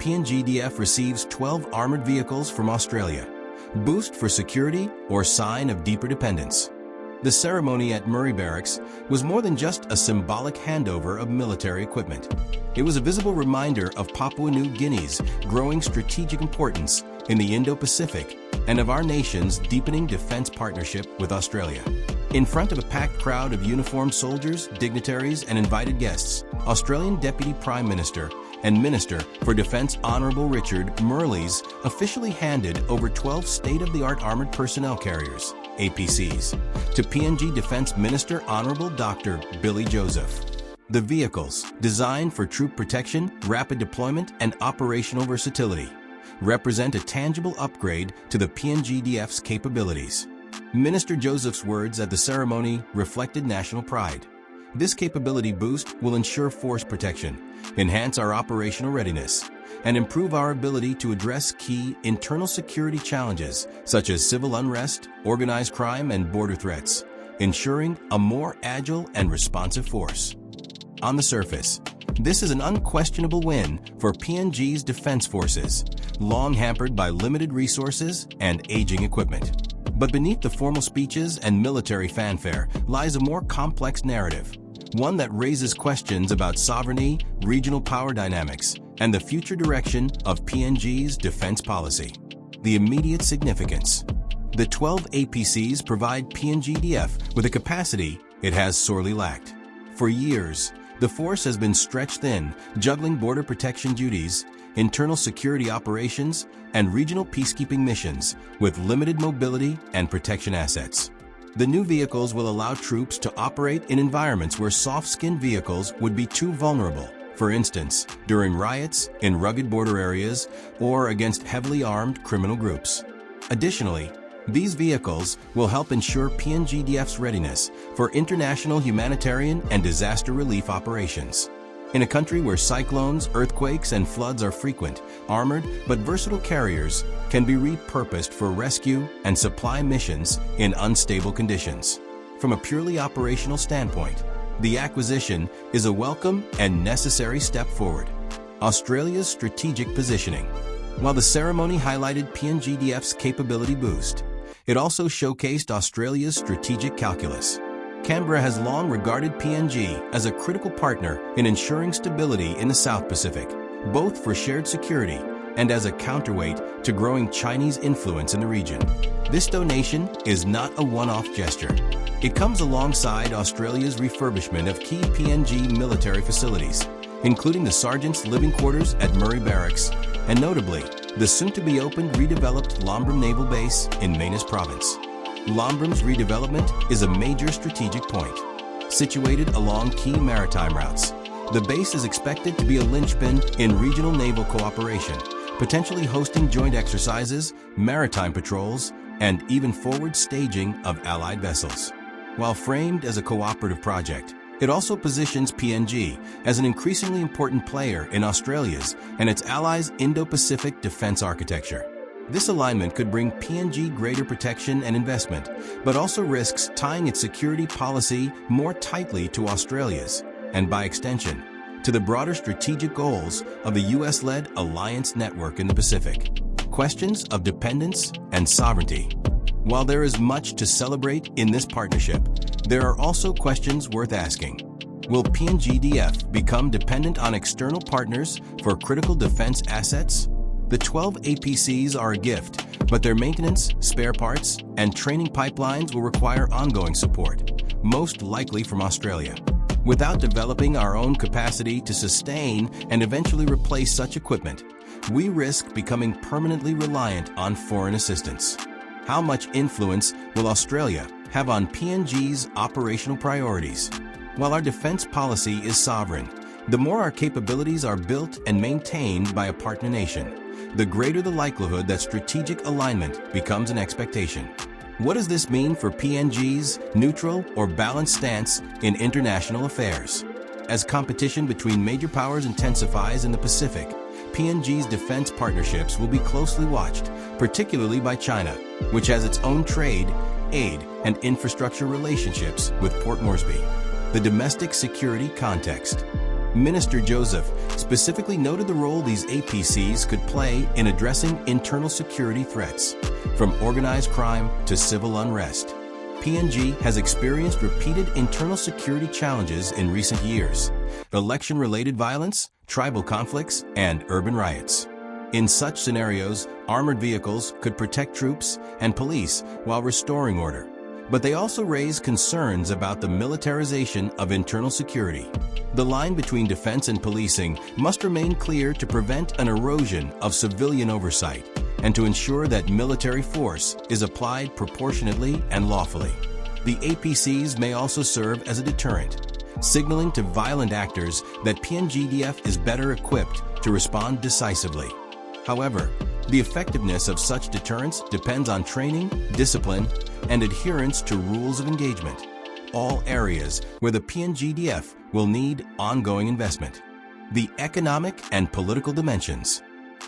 PNGDF receives 12 armored vehicles from Australia. Boost for security or sign of deeper dependence? The ceremony at Murray Barracks was more than just a symbolic handover of military equipment. It was a visible reminder of Papua New Guinea's growing strategic importance in the Indo-Pacific and of our nation's deepening defense partnership with Australia. In front of a packed crowd of uniformed soldiers, dignitaries, and invited guests, Australian Deputy Prime Minister and Minister for Defence Honourable Richard Marles officially handed over 12 state-of-the-art armoured personnel carriers, APCs, to PNG Defence Minister Honourable Dr. Billy Joseph. The vehicles, designed for troop protection, rapid deployment, and operational versatility, represent a tangible upgrade to the PNGDF's capabilities. Minister Joseph's words at the ceremony reflected national pride. This capability boost will ensure force protection, enhance our operational readiness, and improve our ability to address key internal security challenges such as civil unrest, organized crime, and border threats, ensuring a more agile and responsive force. On the surface, this is an unquestionable win for PNG's defense forces, long hampered by limited resources and aging equipment. But beneath the formal speeches and military fanfare lies a more complex narrative, one that raises questions about sovereignty, regional power dynamics, and the future direction of PNG's defense policy. The immediate significance. The 12 APCs provide PNGDF with a capacity it has sorely lacked. For years, the force has been stretched thin, juggling border protection duties, internal security operations, and regional peacekeeping missions with limited mobility and protection assets. The new vehicles will allow troops to operate in environments where soft-skinned vehicles would be too vulnerable, for instance, during riots, in rugged border areas, or against heavily armed criminal groups. Additionally, these vehicles will help ensure PNGDF's readiness for international humanitarian and disaster relief operations. In a country where cyclones, earthquakes, and floods are frequent, armored but versatile carriers can be repurposed for rescue and supply missions in unstable conditions. From a purely operational standpoint, the acquisition is a welcome and necessary step forward. Australia's strategic positioning. While the ceremony highlighted PNGDF's capability boost, it also showcased Australia's strategic calculus. Canberra has long regarded PNG as a critical partner in ensuring stability in the South Pacific, both for shared security and as a counterweight to growing Chinese influence in the region. This donation is not a one-off gesture. It comes alongside Australia's refurbishment of key PNG military facilities, including the Sergeant's Living Quarters at Murray Barracks, and notably, the soon-to-be-opened redeveloped Lombrum Naval Base in Manus Province. Lombrum's redevelopment is a major strategic point. Situated along key maritime routes, the base is expected to be a linchpin in regional naval cooperation, potentially hosting joint exercises, maritime patrols, and even forward staging of allied vessels. While framed as a cooperative project, it also positions PNG as an increasingly important player in Australia's and its allies' Indo-Pacific defense architecture. This alignment could bring PNG greater protection and investment, but also risks tying its security policy more tightly to Australia's, and by extension, to the broader strategic goals of the US-led alliance network in the Pacific. Questions of dependence and sovereignty. While there is much to celebrate in this partnership, there are also questions worth asking. Will PNGDF become dependent on external partners for critical defense assets? The 12 APCs are a gift, but their maintenance, spare parts, and training pipelines will require ongoing support, most likely from Australia. Without developing our own capacity to sustain and eventually replace such equipment, we risk becoming permanently reliant on foreign assistance. How much influence will Australia have on PNG's operational priorities? While our defense policy is sovereign, the more our capabilities are built and maintained by a partner nation, the greater the likelihood that strategic alignment becomes an expectation. What does this mean for PNG's neutral or balanced stance in international affairs? As competition between major powers intensifies in the Pacific, PNG's defense partnerships will be closely watched, particularly by China, which has its own trade, aid, and infrastructure relationships with Port Moresby. The domestic security context. Minister Joseph specifically noted the role these APCs could play in addressing internal security threats, from organized crime to civil unrest. PNG has experienced repeated internal security challenges in recent years: election-related violence, tribal conflicts, and urban riots. In such scenarios, armored vehicles could protect troops and police while restoring order. But they also raise concerns about the militarization of internal security. The line between defense and policing must remain clear to prevent an erosion of civilian oversight and to ensure that military force is applied proportionately and lawfully. The APCs may also serve as a deterrent, signaling to violent actors that PNGDF is better equipped to respond decisively. However, the effectiveness of such deterrence depends on training, discipline, and adherence to rules of engagement, all areas where the PNGDF will need ongoing investment. The economic and political dimensions.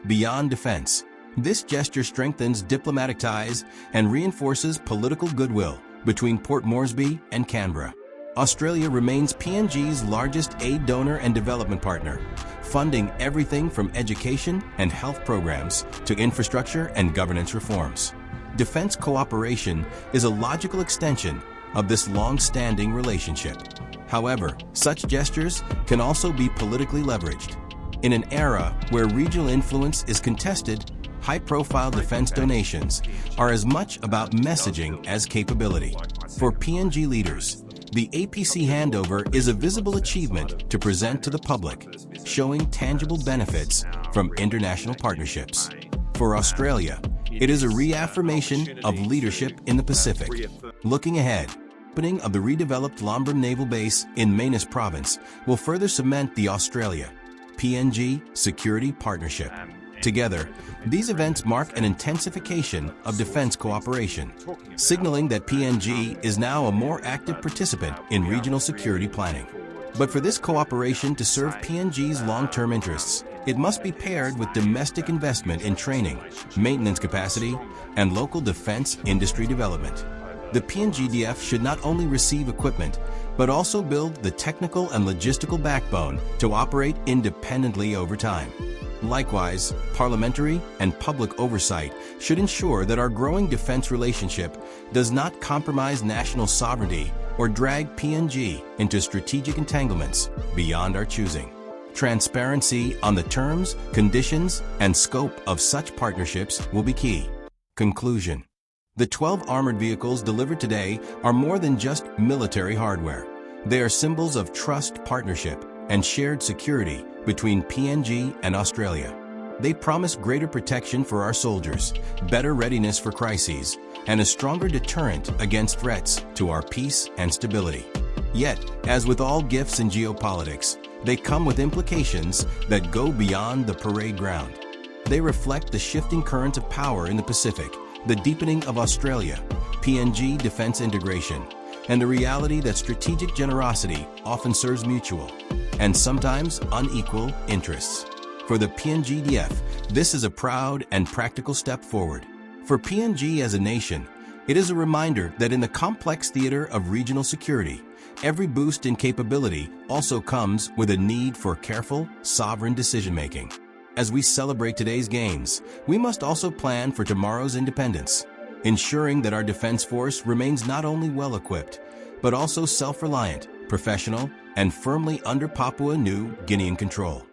Beyond defense, this gesture strengthens diplomatic ties and reinforces political goodwill between Port Moresby and Canberra. Australia remains PNG's largest aid donor and development partner, funding everything from education and health programs to infrastructure and governance reforms. Defense cooperation is a logical extension of this long-standing relationship. However, such gestures can also be politically leveraged. In an era where regional influence is contested, high-profile defense donations are as much about messaging as capability. For PNG leaders, the APC handover is a visible achievement to present to the public, showing tangible benefits from international partnerships. For Australia, it is a reaffirmation of leadership in the Pacific. Looking ahead, the opening of the redeveloped Lombram Naval Base in Manus Province will further cement the Australia-PNG security partnership. Together, these events mark an intensification of defense cooperation, signaling that PNG is now a more active participant in regional security planning. But for this cooperation to serve PNG's long-term interests, it must be paired with domestic investment in training, maintenance capacity, and local defense industry development. The PNGDF should not only receive equipment, but also build the technical and logistical backbone to operate independently over time. Likewise, parliamentary and public oversight should ensure that our growing defense relationship does not compromise national sovereignty or drag PNG into strategic entanglements beyond our choosing. Transparency on the terms, conditions, and scope of such partnerships will be key. Conclusion. The 12 armored vehicles delivered today are more than just military hardware. They are symbols of trust, partnership, and shared security between PNG and Australia. They promise greater protection for our soldiers, better readiness for crises, and a stronger deterrent against threats to our peace and stability. Yet, as with all gifts in geopolitics, they come with implications that go beyond the parade ground. They reflect the shifting currents of power in the Pacific, the deepening of Australia-PNG defense integration, and the reality that strategic generosity often serves mutual and sometimes unequal interests. For the PNGDF, this is a proud and practical step forward. For PNG as a nation, it is a reminder that in the complex theater of regional security, every boost in capability also comes with a need for careful, sovereign decision-making. As we celebrate today's gains, we must also plan for tomorrow's independence, ensuring that our defense force remains not only well-equipped, but also self-reliant, professional, and firmly under Papua New Guinean control.